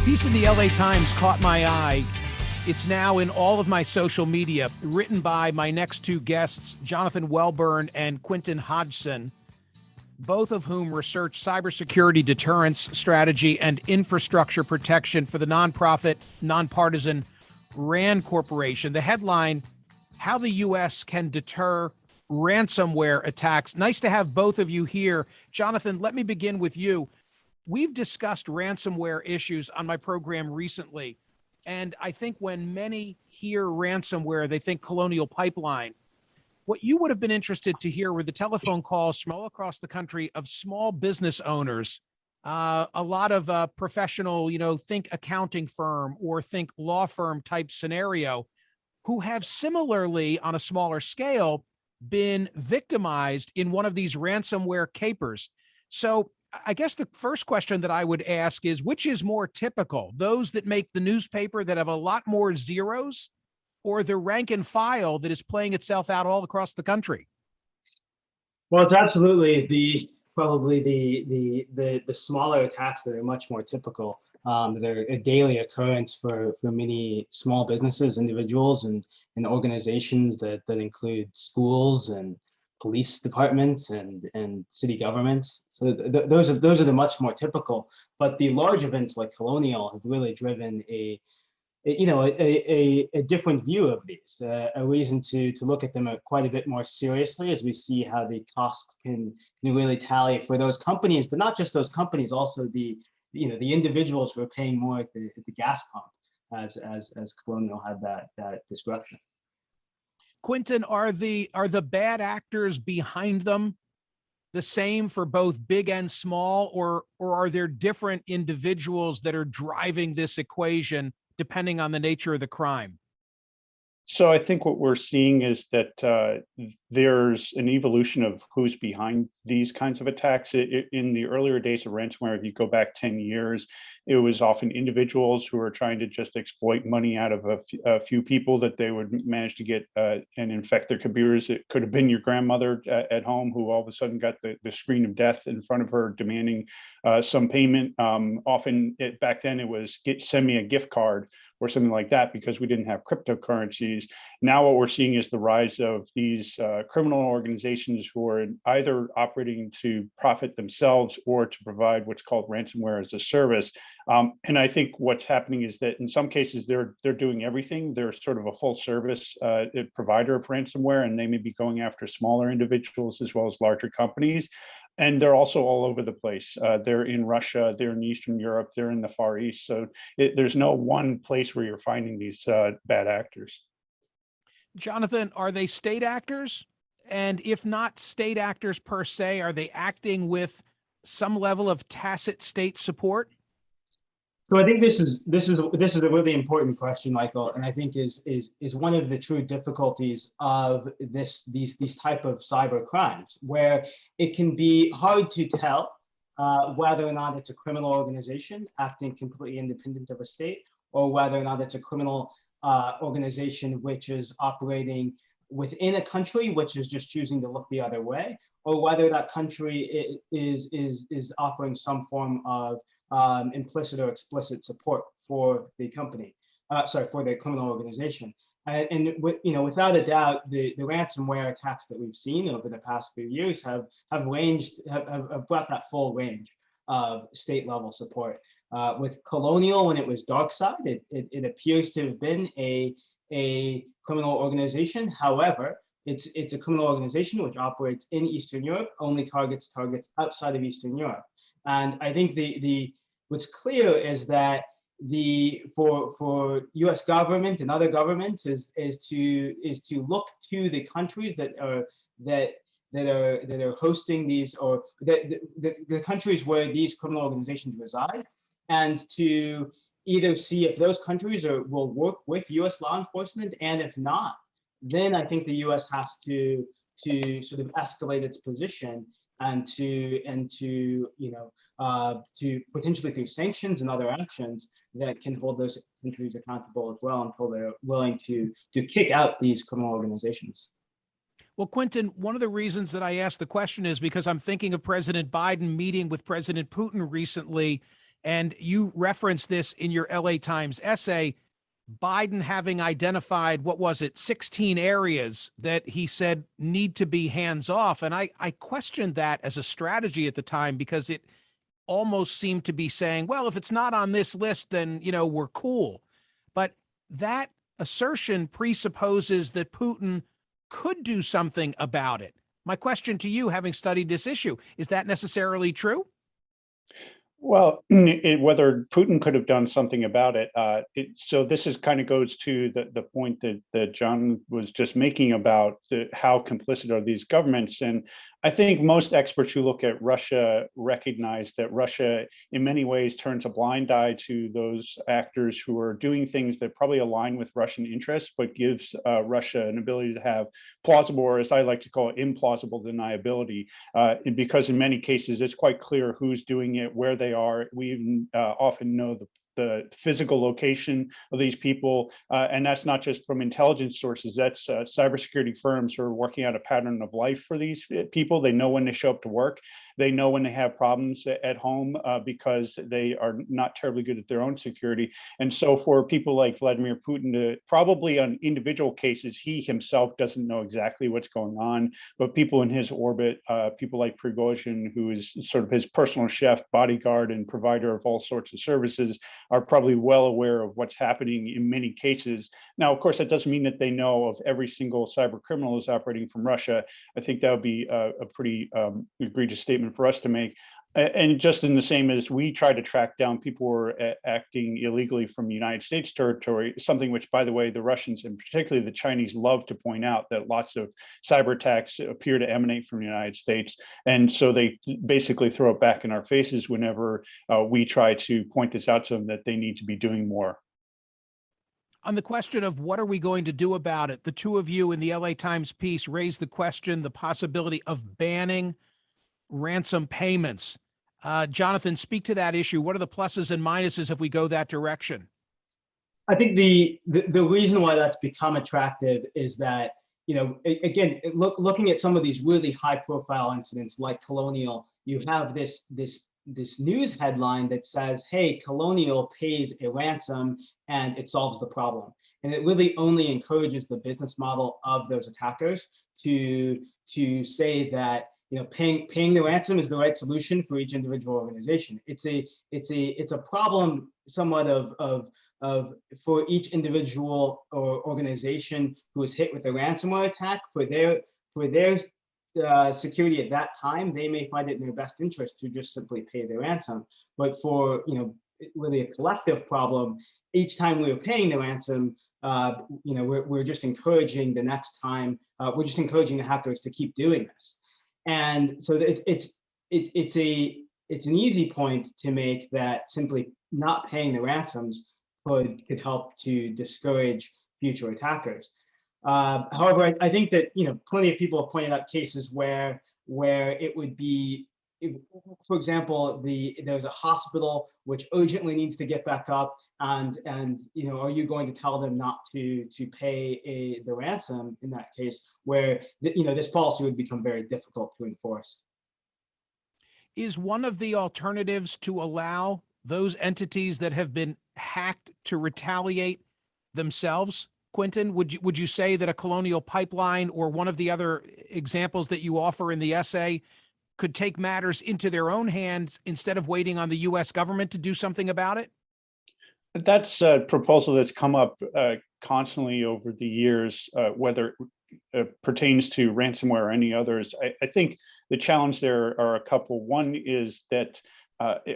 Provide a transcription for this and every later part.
piece in the LA Times caught my eye. It's now in all of my social media, written by my next two guests, Jonathan Welburn and Quentin Hodgson, both of whom research cybersecurity deterrence strategy and infrastructure protection for the nonprofit, nonpartisan Rand Corporation. The headline, How the U.S. Can Deter Ransomware Attacks. Nice to have both of you here. Jonathan, let me begin with you. We've discussed ransomware issues on my program recently, and I think when many hear ransomware, they think Colonial Pipeline. What you would have been interested to hear were the telephone calls from all across the country of small business owners, a lot of professional, think accounting firm or think law firm type scenario, who have similarly, on a smaller scale, been victimized in one of these ransomware capers. So I guess the first question that I would ask is, which is more typical? Those that make the newspaper that have a lot more zeros, or the rank and file that is playing itself out all across the country? Well, it's absolutely probably the smaller attacks that are much more typical. They're a daily occurrence for many small businesses, individuals, and organizations that include schools and police departments and city governments. So those are the much more typical. But the large events like Colonial have really driven a different view of these, a reason to look at them quite a bit more seriously, as we see how the costs can really tally for those companies, but not just those companies, also the individuals who are paying more at the gas pump, as Colonial had that disruption. Quentin, are the bad actors behind them the same for both big and small, or are there different individuals that are driving this equation depending on the nature of the crime? So I think what we're seeing is that there's an evolution of who's behind these kinds of attacks. In the earlier days of ransomware, if you go back 10 years, it was often individuals who were trying to just exploit money out of a few people that they would manage to get and infect their computers. It could have been your grandmother at home who all of a sudden got the screen of death in front of her demanding some payment. Back then it was send me a gift card or something like that, because we didn't have cryptocurrencies. Now what we're seeing is the rise of these criminal organizations who are either operating to profit themselves or to provide what's called ransomware as a service. And I think what's happening is that in some cases they're doing everything. They're sort of a full service provider of ransomware, and they may be going after smaller individuals as well as larger companies. And they're also all over the place. They're in Russia, they're in Eastern Europe, they're in the Far East. So there's no one place where you're finding these bad actors. Jonathan, are they state actors? And if not state actors per se, are they acting with some level of tacit state support? So I think this is a really important question, Michael, and I think is one of the true difficulties of these type of cyber crimes, where it can be hard to tell whether or not it's a criminal organization acting completely independent of a state, or whether or not it's a criminal organization which is operating within a country which is just choosing to look the other way, or whether that country is offering some form of implicit or explicit support for the company, for the criminal organization. And without a doubt, the ransomware attacks that we've seen over the past few years have brought that full range of state level support. With Colonial, when it was DarkSide, it appears to have been a criminal organization. However, it's a criminal organization which operates in Eastern Europe, only targets outside of Eastern Europe. And I think what's clear is that for U.S. government and other governments is to look to the countries that are hosting these, or the countries where these criminal organizations reside, and to either see if those countries will work with U.S. law enforcement, and if not, then I think the U.S. has to sort of escalate its position and to potentially through sanctions and other actions that can hold those countries accountable as well, until they're willing to kick out these criminal organizations. Well, Quentin, one of the reasons that I asked the question is because I'm thinking of President Biden meeting with President Putin recently, And you reference this in your LA Times essay, Biden having identified, what was it, 16 areas that he said need to be hands off. And I questioned that as a strategy at the time, because it almost seemed to be saying, well, if it's not on this list, then, we're cool. But that assertion presupposes that Putin could do something about it. My question to you, having studied this issue, is that necessarily true? Well, whether Putin could have done something about it, so this is kind of goes to the point that John was just making about how complicit are these governments. And I think most experts who look at Russia recognize that Russia, in many ways, turns a blind eye to those actors who are doing things that probably align with Russian interests, but gives Russia an ability to have plausible, or as I like to call it, implausible deniability. Because in many cases, it's quite clear who's doing it, where they are. We even often know the physical location of these people. And that's not just from intelligence sources, that's cybersecurity firms who are working out a pattern of life for these people. They know when they show up to work. They know when they have problems at home because they are not terribly good at their own security. And so for people like Vladimir Putin to probably on individual cases, he himself doesn't know exactly what's going on, but people in his orbit, people like Prigozhin, who is sort of his personal chef, bodyguard, and provider of all sorts of services, are probably well aware of what's happening in many cases. Now, of course, that doesn't mean that they know of every single cyber criminal is operating from Russia. I think that would be a pretty egregious statement for us to make. And just in the same as we try to track down people who are acting illegally from United States territory, something which, by the way, the Russians and particularly the Chinese love to point out, that lots of cyber attacks appear to emanate from the United States. And so they basically throw it back in our faces whenever we try to point this out to them, that they need to be doing more. On the question of what are we going to do about it, the two of you in the LA Times piece raised the question, the possibility of banning ransom payments. Jonathan, speak to that issue. What are the pluses and minuses if we go that direction? I think the reason why that's become attractive is that, again, looking at some of these really high profile incidents like Colonial, you have this news headline that says, hey, Colonial pays a ransom and it solves the problem. And it really only encourages the business model of those attackers to say that, paying the ransom is the right solution for each individual organization. It's a problem somewhat of for each individual or organization who is hit with a ransomware attack, for their security at that time, they may find it in their best interest to just simply pay the ransom. But for really a collective problem, each time we're paying the ransom, we're just encouraging the next time. We're just encouraging the hackers to keep doing this. And so it's an easy point to make that simply not paying the ransoms could help to discourage future attackers. However, I think that plenty of people have pointed out cases where it would be, for example, there's a hospital which urgently needs to get back up, and are you going to tell them not to pay the ransom in that case, where this policy would become very difficult to enforce? Is one of the alternatives to allow those entities that have been hacked to retaliate themselves? Quentin, would you say that a Colonial Pipeline or one of the other examples that you offer in the essay could take matters into their own hands instead of waiting on the U.S. government to do something about it? That's a proposal that's come up constantly over the years, whether it pertains to ransomware or any others. I think the challenge there are a couple. One is that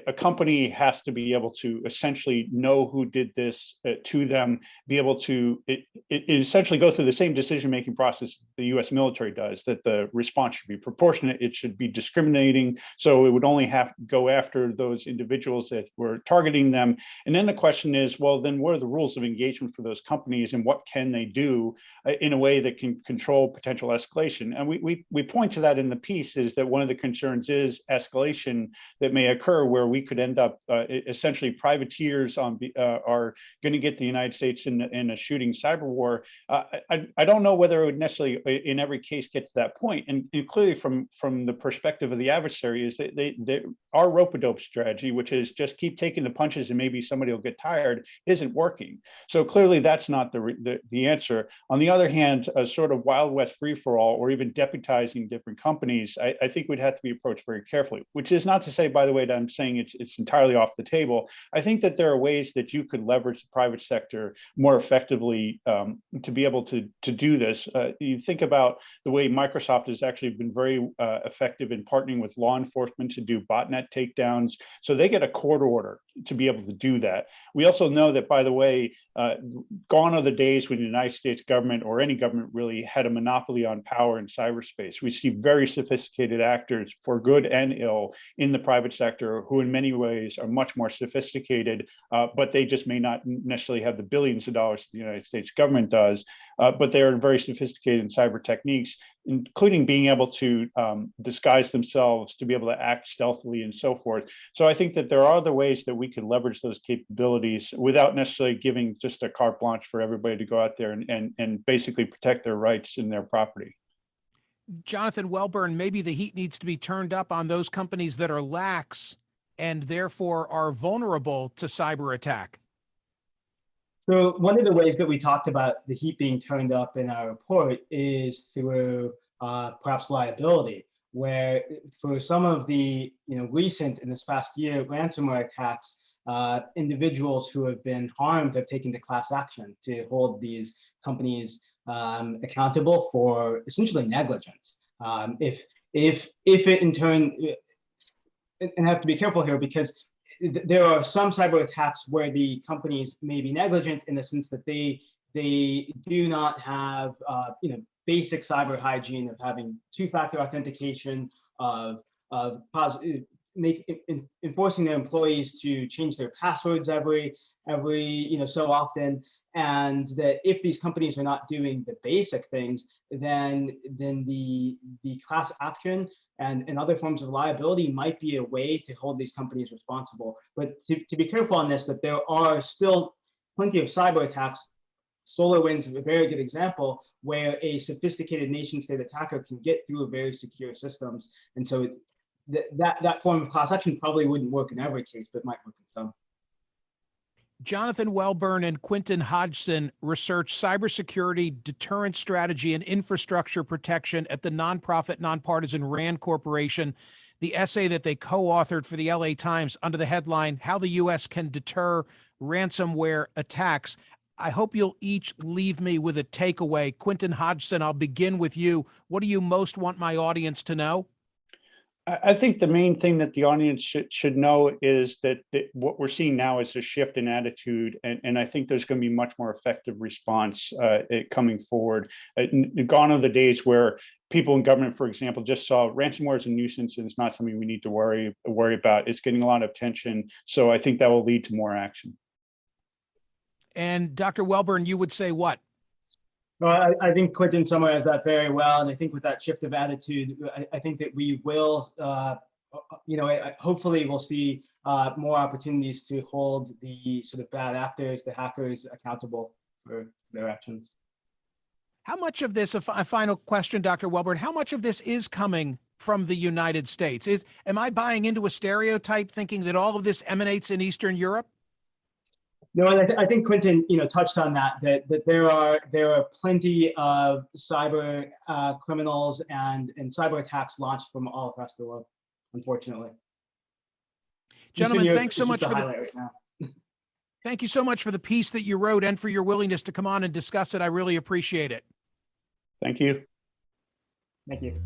a company has to be able to essentially know who did this to them, be able to essentially go through the same decision-making process the U.S. military does, that the response should be proportionate, it should be discriminating, so it would only have to go after those individuals that were targeting them. And then the question is, well, then what are the rules of engagement for those companies, and what can they do in a way that can control potential escalation? And we point to that in the piece, is that one of the concerns is escalation that may occur occur where we could end up essentially privateers are going to get the United States in a shooting cyber war. I don't know whether it would necessarily in every case get to that point. And clearly from the perspective of the adversary is that our rope-a-dope strategy, which is just keep taking the punches and maybe somebody will get tired, isn't working. So clearly that's not the answer. On the other hand, a sort of Wild West free-for-all or even deputizing different companies, I think would have to be approached very carefully, which is not to say, by the way, that I'm saying it's entirely off the table. I think that there are ways that you could leverage the private sector more effectively to be able to do this. You think about the way Microsoft has actually been very effective in partnering with law enforcement to do botnet takedowns. So they get a court order to be able to do that. We also know that, by the way, gone are the days when the United States government or any government really had a monopoly on power in cyberspace. We see very sophisticated actors, for good and ill, in the private sector who in many ways are much more sophisticated, but they just may not necessarily have the billions of dollars the United States government does, but they are very sophisticated in cyber techniques, including being able to disguise themselves, to be able to act stealthily and so forth. So I think that there are other ways that we can leverage those capabilities without necessarily giving just a carte blanche for everybody to go out there and basically protect their rights and their property. Jonathan Welburn, maybe the heat needs to be turned up on those companies that are lax and therefore are vulnerable to cyber attack. So one of the ways that we talked about the heat being turned up in our report is through perhaps liability, where for some of the recent in this past year ransomware attacks, individuals who have been harmed have taken the class action to hold these companies accountable for essentially negligence. If it in turn, and I have to be careful here because there are some cyber attacks where the companies may be negligent in the sense that they do not have basic cyber hygiene of having two-factor authentication, of enforcing their employees to change their passwords every so often, and that if these companies are not doing the basic things, then the class action and other forms of liability might be a way to hold these companies responsible. But to be careful on this, that there are still plenty of cyber attacks. SolarWinds is a very good example where a sophisticated nation state attacker can get through very secure systems. And so that form of class action probably wouldn't work in every case, but might work in some. Jonathan Welburn and Quentin Hodgson research cybersecurity, deterrence strategy, and infrastructure protection at the nonprofit, nonpartisan Rand Corporation. The essay that they co-authored for the LA Times under the headline, How the U.S. Can Deter Ransomware Attacks. I hope you'll each leave me with a takeaway. Quentin Hodgson, I'll begin with you. What do you most want my audience to know? I think the main thing that the audience should know is that what we're seeing now is a shift in attitude, and I think there's going to be much more effective response coming forward. Gone are the days where people in government, for example, just saw ransomware as a nuisance and it's not something we need to worry about. It's getting a lot of attention, so I think that will lead to more action. And Dr. Welburn, you would say what? Well, I think Quentin summarized that very well. And I think with that shift of attitude, I think that we will, hopefully we'll see more opportunities to hold the sort of bad actors, the hackers, accountable for their actions. How much of this, a final question, Dr. Welburn, how much of this is coming from the United States? Am I buying into a stereotype thinking that all of this emanates in Eastern Europe? No, I think Quentin, touched on that there are plenty of cyber criminals and cyber attacks launched from all across the world, unfortunately. Gentlemen, thanks so much for the right now. Thank you so much for the piece that you wrote and for your willingness to come on and discuss it. I really appreciate it. Thank you. Thank you.